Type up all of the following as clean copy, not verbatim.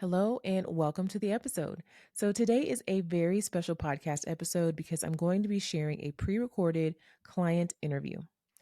Hello and welcome to the episode. So, today is a very special podcast episode because I'm going to be sharing a pre recorded client interview.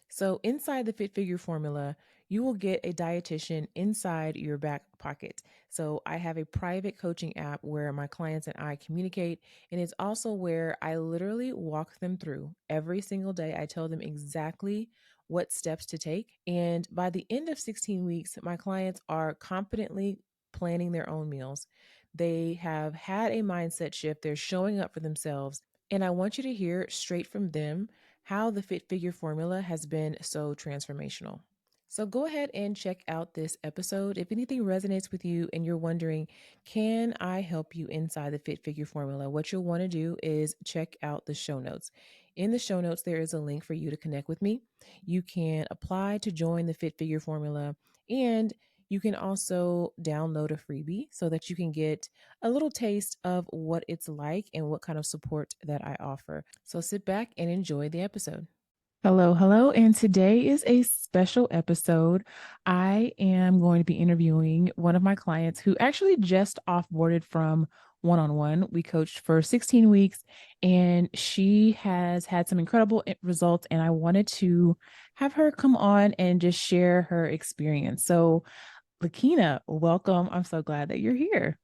So, inside the Fit Figure formula, you will get a dietitian inside your back pocket. So, I have a private coaching app where my clients and I communicate, and it's also where I literally walk them through every single day. I tell them exactly what steps to take. And by the end of 16 weeks, my clients are confidently planning their own meals. They have had a mindset shift. They're showing up for themselves. And I want you to hear straight from them how the Fit Figure formula has been so transformational. So go ahead and check out this episode. If anything resonates with you and you're wondering, can I help you inside the Fit Figure formula? What you'll want to do is check out the show notes. In the show notes, there is a link for you to connect with me. You can apply to join the Fit Figure formula, and you can also download a freebie so that you can get a little taste of what it's like and what kind of support that I offer. So sit back and enjoy the episode. Hello, hello. And today is a special episode. I am going to be interviewing one of my clients who actually just offboarded from one on one. We coached for 16 weeks and she has had some incredible results. And I wanted to have her come on and just share her experience. So, Lakeena, welcome. I'm so glad that you're here.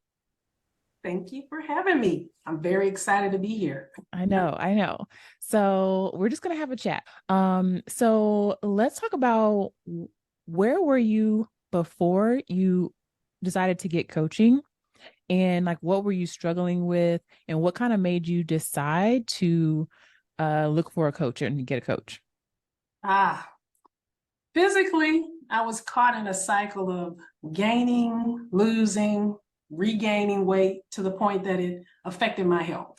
Thank you for having me. I'm very excited to be here. I know. So we're just gonna have a chat. So let's talk about where were you before you decided to get coaching, and like what were you struggling with, and what kind of made you decide to look for a coach and get a coach? Ah, physically, I was caught in a cycle of gaining, losing, regaining weight to the point that it affected my health.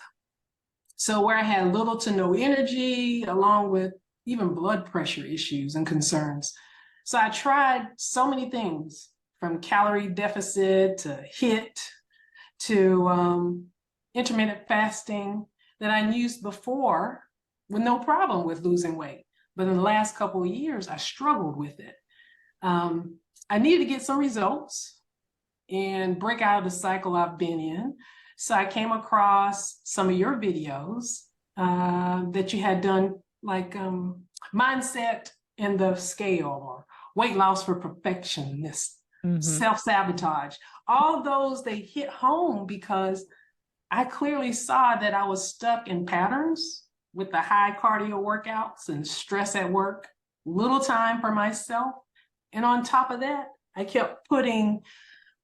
So where I had little to no energy, along with even blood pressure issues and concerns. So I tried so many things, from calorie deficit to HIIT to intermittent fasting, that I used before with no problem with losing weight. But in the last couple of years, I struggled with it. I needed to get some results and break out of the cycle I've been in. So I came across some of your videos that you had done, like mindset in the scale, or weight loss for perfectionists, self-sabotage. All those, they hit home because I clearly saw that I was stuck in patterns with the high cardio workouts and stress at work, little time for myself. And on top of that, I kept putting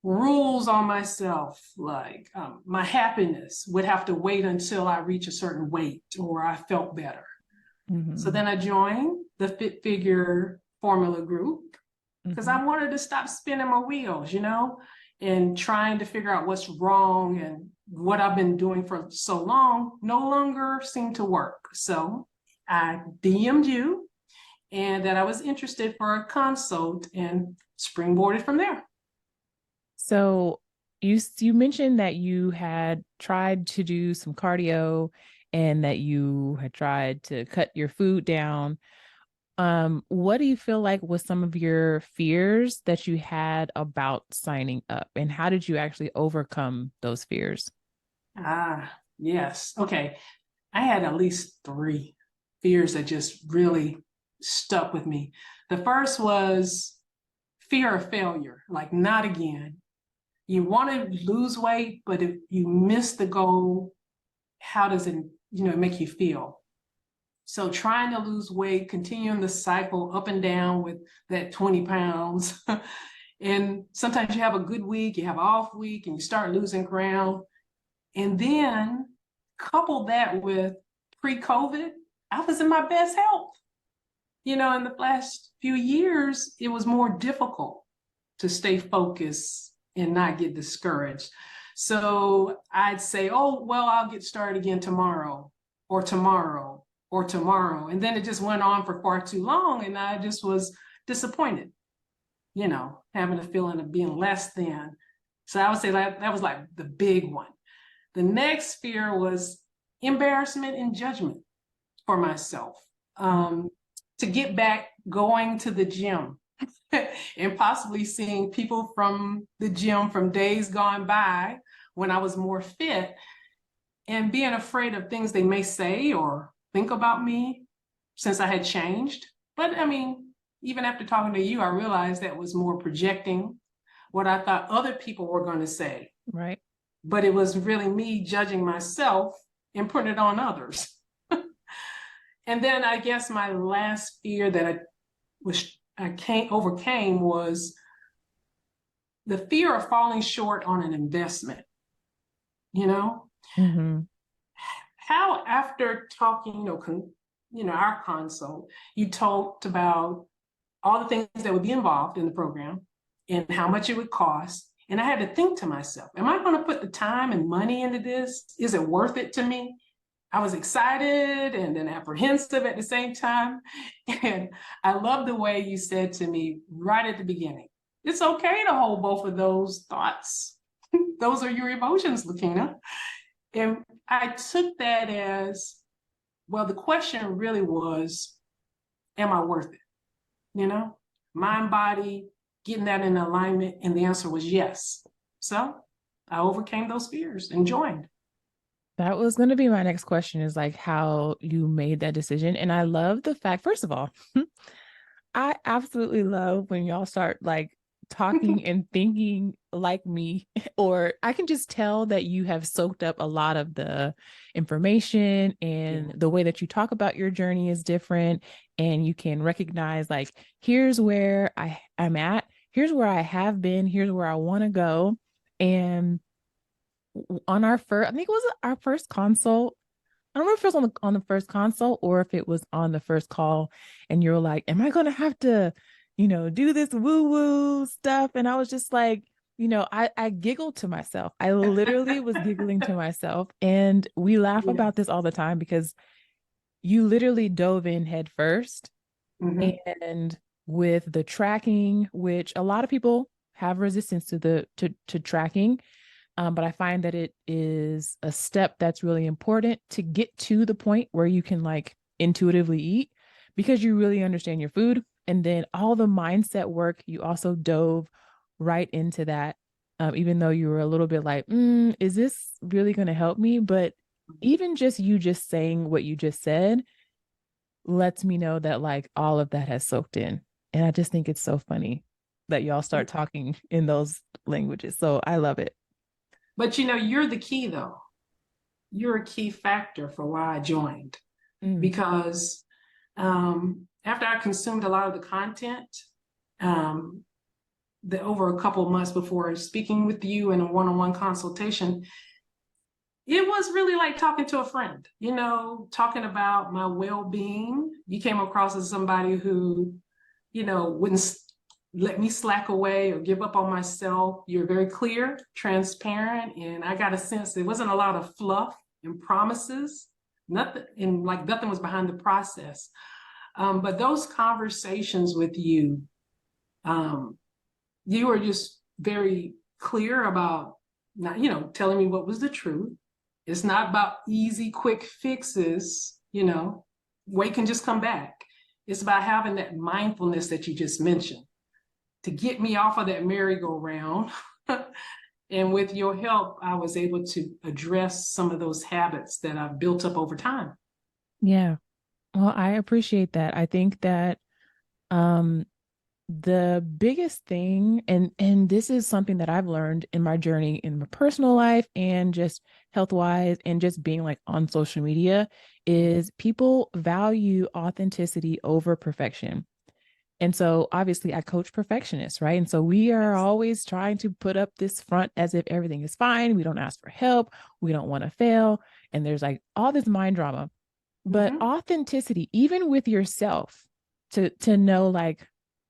rules on myself, like my happiness would have to wait until I reach a certain weight or I felt better. So then I joined the Fit Figure formula group because I wanted to stop spinning my wheels, and trying to figure out what's wrong, and what I've been doing for so long no longer seemed to work. So I DM'd you and that I was interested for a consult and springboarded from there. So you mentioned that you had tried to do some cardio and that you had tried to cut your food down. What do you feel like was some of your fears that you had about signing up, and how did you actually overcome those fears? Yes. Okay. I had at least 3 fears that just really stuck with me. The first was fear of failure, like not again. You want to lose weight, but if you miss the goal, how does it, make you feel? So trying to lose weight, continuing the cycle up and down with that 20 pounds. And sometimes you have a good week, you have an off week, and you start losing ground. And then couple that with pre-COVID, I was in my best health. In the last few years, it was more difficult to stay focused and not get discouraged. So I'd say, oh, well, I'll get started again tomorrow or tomorrow or tomorrow. And then it just went on for far too long. And I just was disappointed, having a feeling of being less than. So I would say that was like the big one. The next fear was embarrassment and judgment for myself. To get back going to the gym and possibly seeing people from the gym from days gone by when I was more fit and being afraid of things they may say or think about me since I had changed. But I mean, even after talking to you, I realized that was more projecting what I thought other people were going to say. Right. But it was really me judging myself and putting it on others. And then I guess my last fear that overcame was the fear of falling short on an investment. You know, Mm-hmm. how after talking, our consult, you talked about all the things that would be involved in the program and how much it would cost. And I had to think to myself, am I going to put the time and money into this? Is it worth it to me? I was excited and then apprehensive at the same time. And I love the way you said to me right at the beginning, it's okay to hold both of those thoughts. Those are your emotions, Lakeena. And I took that as, well, the question really was, am I worth it? You know, mind, body, getting that in alignment. And the answer was yes. So I overcame those fears and joined. That was going to be my next question is like how you made that decision. And I love the fact, first of all, I absolutely love when y'all start like talking and thinking like me, or I can just tell that you have soaked up a lot of the information and Yeah. the way that you talk about your journey is different. And you can recognize, like, here's where I'm at, here's where I have been, here's where I want to go. And on our first, I think it was our first consult. I don't remember if it was on the first consult or if it was on the first call, and you're like, "Am I gonna have to, do this woo woo stuff?" And I was just like, I giggled to myself. I literally was giggling to myself, and we laugh Yeah. about this all the time because you literally dove in head first, Mm-hmm. and with the tracking, which a lot of people have resistance to to tracking, but I find that it is a step that's really important to get to the point where you can like intuitively eat because you really understand your food. And then all the mindset work, you also dove right into that, even though you were a little bit like, is this really going to help me? But even just you just saying what you just said lets me know that like all of that has soaked in. And I just think it's so funny that y'all start talking in those languages. So I love it. But you're the key though. You're a key factor for why I joined Mm. because after I consumed a lot of the content, um, over a couple of months before speaking with you in a one-on-one consultation, it was really like talking to a friend, talking about my well-being. You came across as somebody who, wouldn't let me slack away or give up on myself. You're very clear, transparent, and I got a sense there wasn't a lot of fluff and promises. Nothing, and like nothing was behind the process. But those conversations with you, um, you were just very clear about not, telling me what was the truth. It's not about easy, quick fixes, weight can just come back. It's about having that mindfulness that you just mentioned to get me off of that merry-go-round. And with your help, I was able to address some of those habits that I've built up over time. Yeah. Well, I appreciate that. I think that um the biggest thing, and this is something that I've learned in my journey in my personal life and just health wise and just being like on social media, is people value authenticity over perfection. And so obviously I coach perfectionists, right? And so we are Yes. always trying to put up this front as if everything is fine. We don't ask for help. We don't want to fail. And there's like all this mind drama. But Mm-hmm. authenticity, even with yourself, to know like,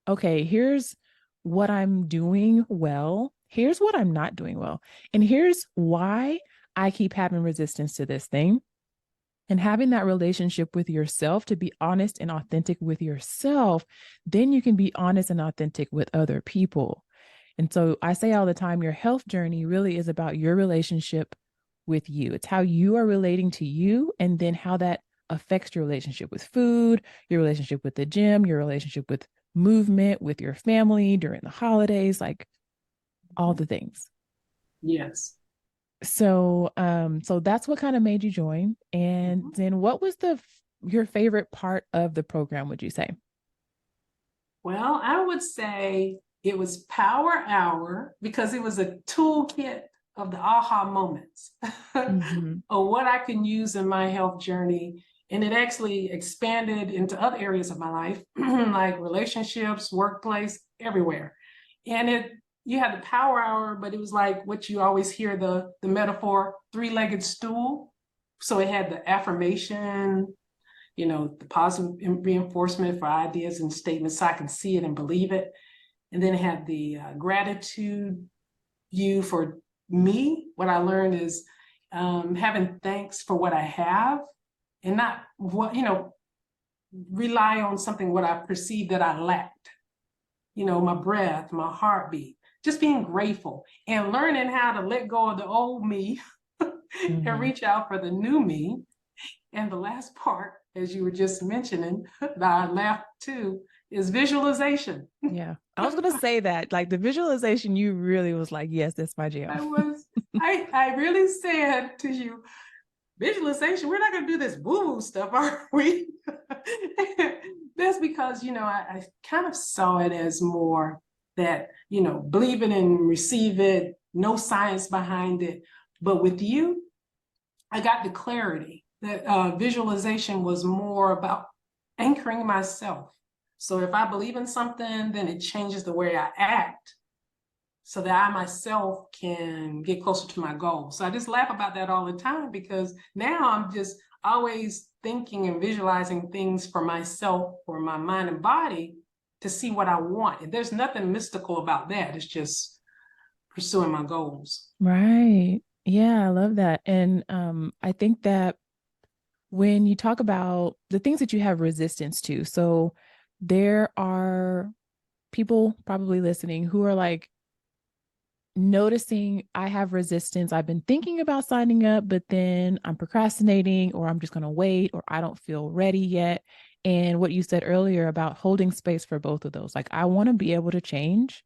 okay, here's what I'm doing well, here's what I'm not doing well, and here's why I keep having resistance to this thing. And having that relationship with yourself, to be honest and authentic with yourself, then you can be honest and authentic with other people. And so I say all the time, your health journey really is about your relationship with you. It's how you are relating to you, and then how that affects your relationship with food, your relationship with the gym, your relationship with movement with your family during the holidays, like all the things. Yes. So that's what kind of made you join. And Mhm. then what was your favorite part of the program, would you say? Well, I would say it was Power Hour because it was a toolkit of the aha moments Mm-hmm. of what I can use in my health journey. And it actually expanded into other areas of my life, like relationships, workplace, everywhere. And you had the Power Hour, but it was like what you always hear the metaphor, three-legged stool. So it had the affirmation, the positive reinforcement for ideas and statements so I can see it and believe it. And then it had the gratitude view for me. What I learned is having thanks for what I have and not rely on something what I perceive that I lacked. My breath, my heartbeat, just being grateful and learning how to let go of the old me and Mm-hmm. reach out for the new me. And the last part, as you were just mentioning, that I laughed too, is visualization. Yeah. I was gonna say that. Like the visualization, you really was like, yes, that's my jam. I was, I really said to you, visualization, we're not going to do this woo woo stuff, are we? That's because, I kind of saw it as more that, believe it and receive it, no science behind it. But with you, I got the clarity that visualization was more about anchoring myself. So if I believe in something, then it changes the way I act so that I myself can get closer to my goal. So I just laugh about that all the time because now I'm just always thinking and visualizing things for myself, for my mind and body to see what I want. And there's nothing mystical about that. It's just pursuing my goals. Right. Yeah, I love that. And I think that when you talk about the things that you have resistance to, so there are people probably listening who are like noticing I have resistance. I've been thinking about signing up, but then I'm procrastinating or I'm just going to wait or I don't feel ready yet. And what you said earlier about holding space for both of those, like I want to be able to change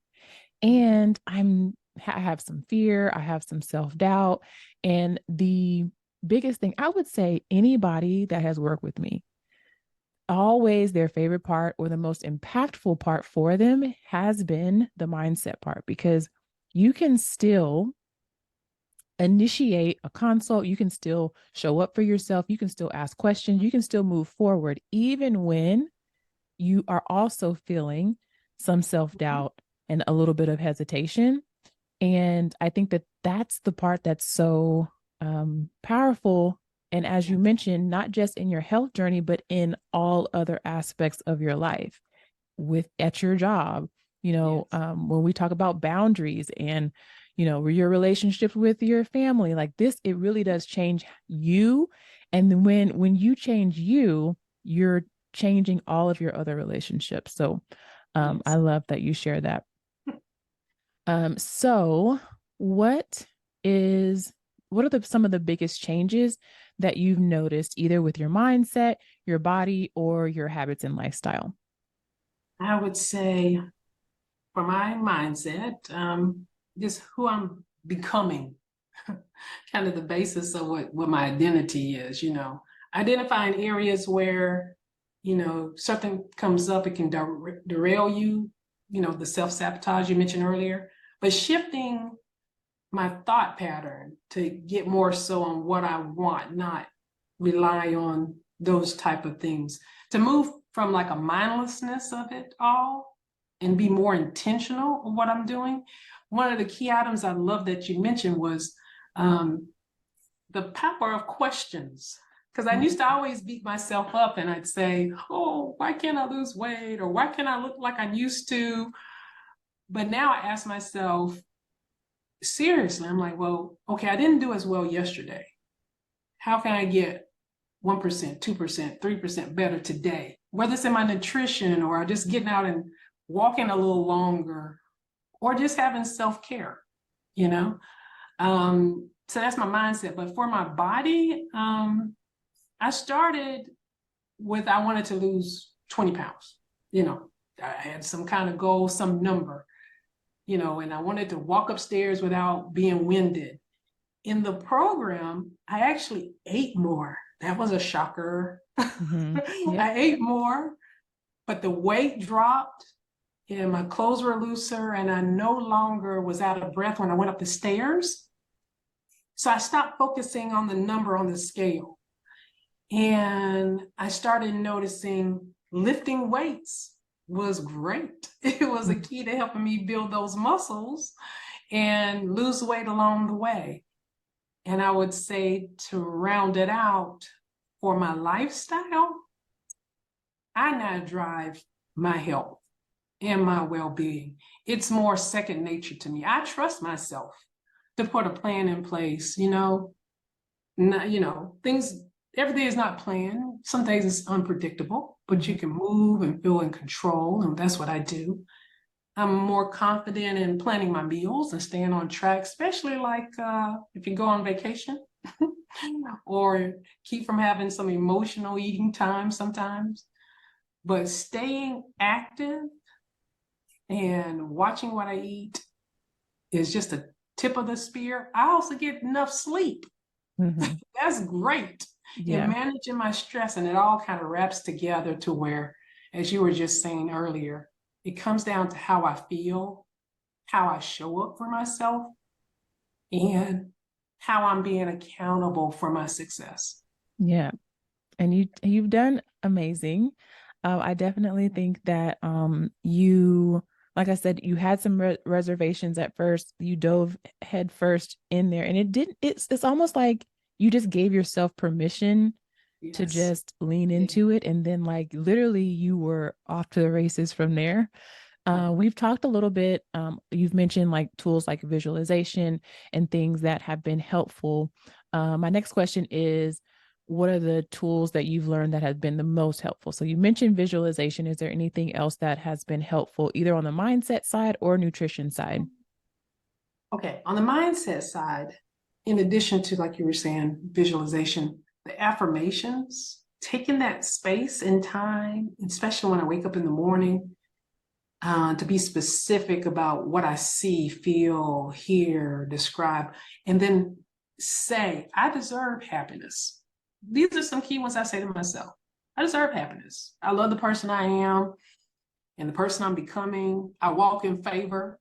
and I have some fear, I have some self-doubt, and the biggest thing I would say anybody that has worked with me, always their favorite part or the most impactful part for them has been the mindset part because you can still initiate a consult, you can still show up for yourself, you can still ask questions, you can still move forward even when you are also feeling some self-doubt and a little bit of hesitation. And I think that that's the part that's so powerful. And as you Yes, mentioned, not just in your health journey, but in all other aspects of your life, with at your job, yes, when we talk about boundaries and, your relationships with your family, like this, it really does change you. And then when you change you, you're changing all of your other relationships. So I yes. love that you share that. So what is what are some of the biggest changes that you've noticed either with your mindset, your body, or your habits and lifestyle? I would say for my mindset, just who I'm becoming, kind of the basis of what my identity is, identifying areas where, something comes up, it can derail you, the self sabotage you mentioned earlier, but shifting my thought pattern to get more so on what I want, not rely on those type of things. To move from like a mindlessness of it all and be more intentional of what I'm doing. One of the key items I love that you mentioned was um, the power of questions. Because I used to always beat myself up and I'd say, oh, why can't I lose weight? Or why can't I look like I used to? But now I ask myself, seriously, I'm like, well, okay, I didn't do as well yesterday. How can I get 1%, 2%, 3% better today? Whether it's in my nutrition or just getting out and walking a little longer or just having self care, you know? So that's my mindset. But for my body, I started with I wanted to lose 20 pounds, you know. I had some kind of goal, some number, and I wanted to walk upstairs without being winded. In the program, I actually ate more. That was a shocker. Mm-hmm. Yep. I ate more, but the weight dropped and my clothes were looser, and I no longer was out of breath when I went up the stairs. So I stopped focusing on the number on the scale. And I started noticing lifting weights was great. It was a key to helping me build those muscles and lose weight along the way. And I would say, to round it out, for my lifestyle, I now drive my health and my well-being. It's more second nature to me. I trust myself to put a plan in place. Not, things, every day is not planned. Some days it's unpredictable, but you can move and feel in control, and that's what I do. I'm more confident in planning my meals and staying on track, especially like if you go on vacation or keep from having some emotional eating time sometimes. But staying active and watching what I eat is just a tip of the spear. I also get enough sleep. Mm-hmm. That's great. In Yeah. managing my stress, and it all kind of wraps together to where, as you were just saying earlier, it comes down to how I feel, how I show up for myself, and how I'm being accountable for my success. Yeah. And you've done amazing. I definitely think that you, like I said, you had some reservations at first. You dove head first in there, and it didn't. It's almost like you just gave yourself permission to Yes. just lean Yeah. into it, and then like literally you were off to the races from there. Right. We've talked a little bit. You've mentioned like tools like visualization and things that have been helpful. My next question is, what are the tools that you've learned that have been the most helpful? So you mentioned visualization. Is there anything else that has been helpful, either on the mindset side or nutrition side? Okay. On the mindset side, in addition to, like you were saying, visualization, the affirmations, taking that space and time, especially when I wake up in the morning, to be specific about what I see, feel, hear, describe, and then say, I deserve happiness. These are some key ones I say to myself. I deserve happiness. I love the person I am and the person I'm becoming. I walk in favor.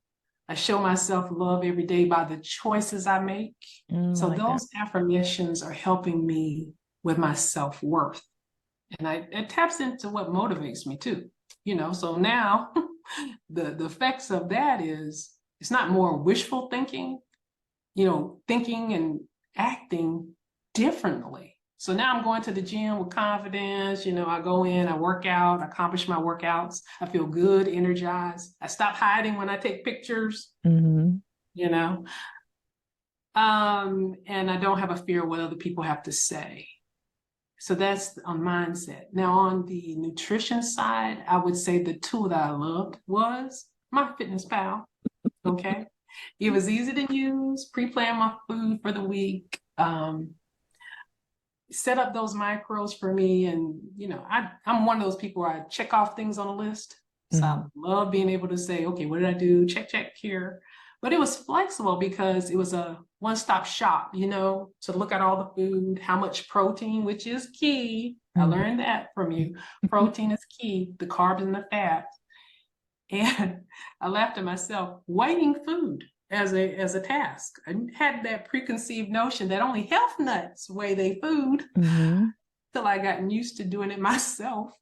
I show myself love every day by the choices I make. I So like that. those affirmations are helping me with my self-worth. And it taps into what motivates me too. So now the effects of that is, it's not more wishful thinking, thinking and acting differently. So now I'm going to the gym with confidence. I go in, I work out, I accomplish my workouts. I feel good, energized. I stop hiding when I take pictures, Mm-hmm. you know, and I don't have a fear of what other people have to say. So that's on mindset. Now, on the nutrition side, I would say the tool that I loved was MyFitnessPal. Okay. It was easy to use, pre-plan my food for the week, set up those macros for me. And, I'm one of those people where I check off things on a list. So I Mm-hmm. love being able to say, okay, what did I do? Check, check here. But it was flexible because it was a one-stop shop, to look at all the food, how much protein, which is key. I Mm-hmm. learned that from you. Protein is key, the carbs and the fat. And I laughed at myself, weighing food as a task. I had that preconceived notion that only health nuts weigh their food, Mm-hmm. till I got used to doing it myself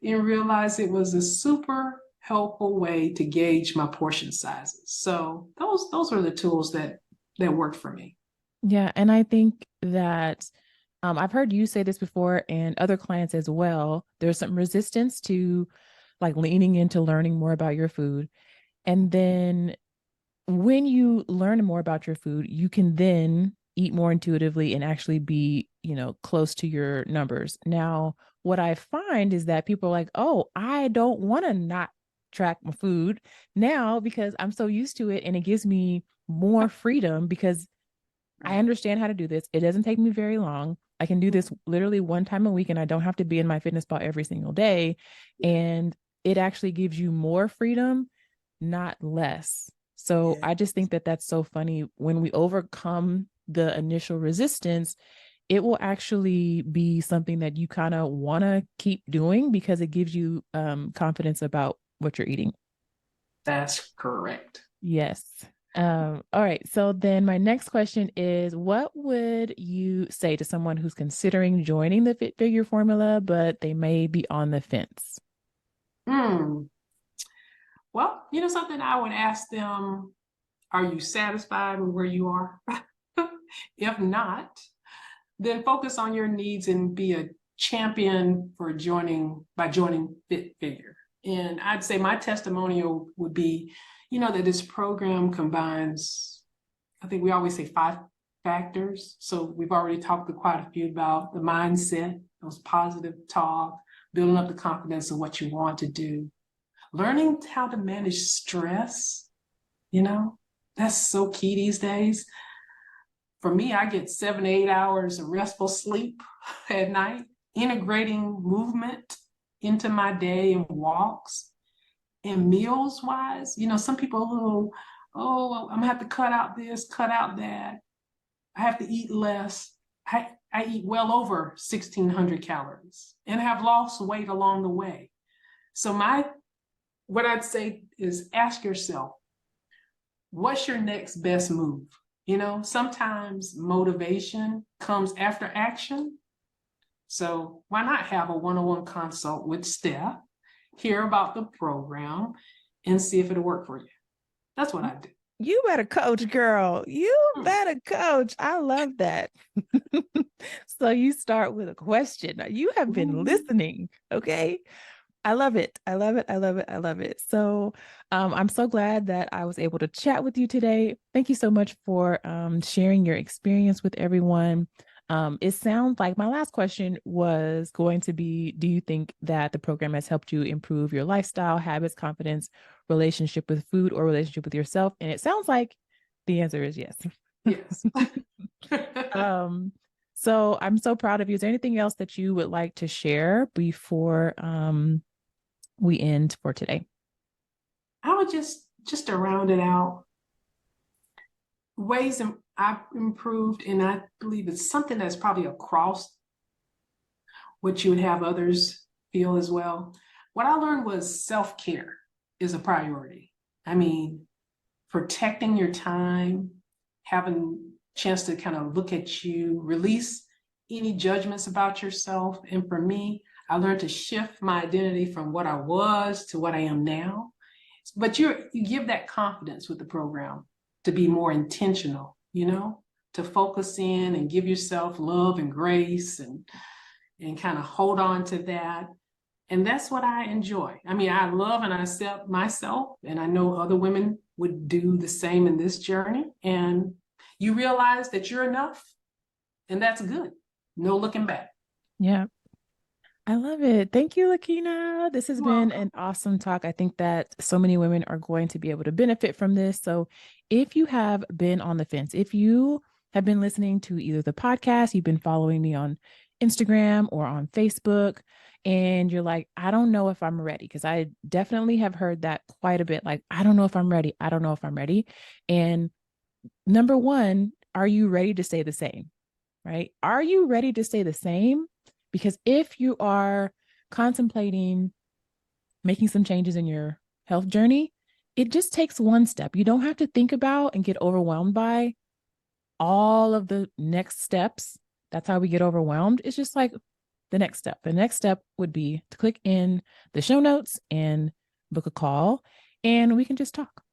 and realized it was a super helpful way to gauge my portion sizes. So those are the tools that worked for me. Yeah, and I think that I've heard you say this before and other clients as well. There's some resistance to like leaning into learning more about your food. And then when you learn more about your food, you can then eat more intuitively and actually be, close to your numbers. Now, what I find is that people are like, oh, I don't want to not track my food now because I'm so used to it and it gives me more freedom because I Right. understand how to do this. It doesn't take me very long. I can do this literally one time a week and I don't have to be in my fitness spot every single day. Yeah. And it actually gives you more freedom, not less. So Yeah, I just think that that's so funny. When we overcome the initial resistance, it will actually be something that you kind of want to keep doing because it gives you confidence about what you're eating. that's correct. Yes. All right. So then my next question is, what would you say to someone who's considering joining the Fit Figure formula, but they may be on the fence? Hmm. Well, something I would ask them, are you satisfied with where you are? If not, then focus on your needs and be a champion for joining Fit Figure. And I'd say my testimonial would be, that this program combines, I think we always say 5 factors. So we've already talked to quite a few about the mindset, those positive talk, building up the confidence of what you want to do, learning how to manage stress, you know, that's so key these days. For me, I get 7 to 8 hours of restful sleep at night, integrating movement into my day and walks. And meals wise, some people are a little, oh, I'm gonna have to cut out this, cut out that. I have to eat less. I eat well over 1,600 calories and have lost weight along the way. So what I'd say is ask yourself, what's your next best move? Sometimes motivation comes after action. So why not have a one-on-one consult with Steph, hear about the program, and see if it'll work for you? That's what I do. You better coach, girl. You Hmm. better coach. I love that. So you start with a question. You have been Mhm. listening. Okay. I love it. I love it. I love it. I love it. So I'm so glad that I was able to chat with you today. Thank you so much for sharing your experience with everyone. It sounds like my last question was going to be, do you think that the program has helped you improve your lifestyle, habits, confidence, relationship with food, or relationship with yourself? And it sounds like the answer is yes. Yes. um, so I'm so proud of you. Is there anything else that you would like to share before we end for today? I would just to round it out, ways I've improved, and I believe it's something that's probably across what you would have others feel as well. What I learned was self-care is a priority. I mean, protecting your time, having a chance to kind of look at you, release any judgments about yourself. And for me, I learned to shift my identity from what I was to what I am now. But you give that confidence with the program to be more intentional, to focus in and give yourself love and grace and kind of hold on to that. And that's what I enjoy. I mean, I love and I accept myself, and I know other women would do the same in this journey. And you realize that you're enough, and that's good. No looking back. Yeah, I love it. Thank you, Lakeena. This has You're been welcome. an awesome talk. I think that so many women are going to be able to benefit from this. So, if you have been on the fence, if you have been listening to either the podcast, you've been following me on Instagram or on Facebook, and you're like, I don't know if I'm ready, because I definitely have heard that quite a bit. Like, I don't know if I'm ready. I don't know if I'm ready. And number one, are you ready to stay the same? Right? Are you ready to stay the same? Because if you are contemplating making some changes in your health journey, it just takes one step. You don't have to think about and get overwhelmed by all of the next steps. That's how we get overwhelmed. It's just like the next step. The next step would be to click in the show notes and book a call, and we can just talk.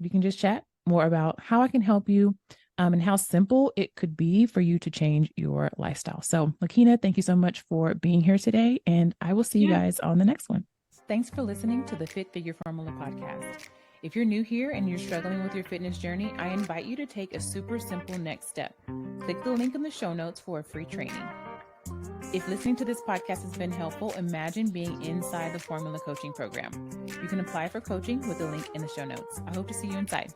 We can just chat more about how I can help you, and how simple it could be for you to change your lifestyle. So, Lakeena, thank you so much for being here today, and I will see you Yeah. guys on the next one. Thanks for listening to the Fit Figure Formula podcast. If you're new here and you're struggling with your fitness journey, I invite you to take a super simple next step. Click the link in the show notes for a free training. If listening to this podcast has been helpful, imagine being inside the Formula Coaching Program. You can apply for coaching with the link in the show notes. I hope to see you inside.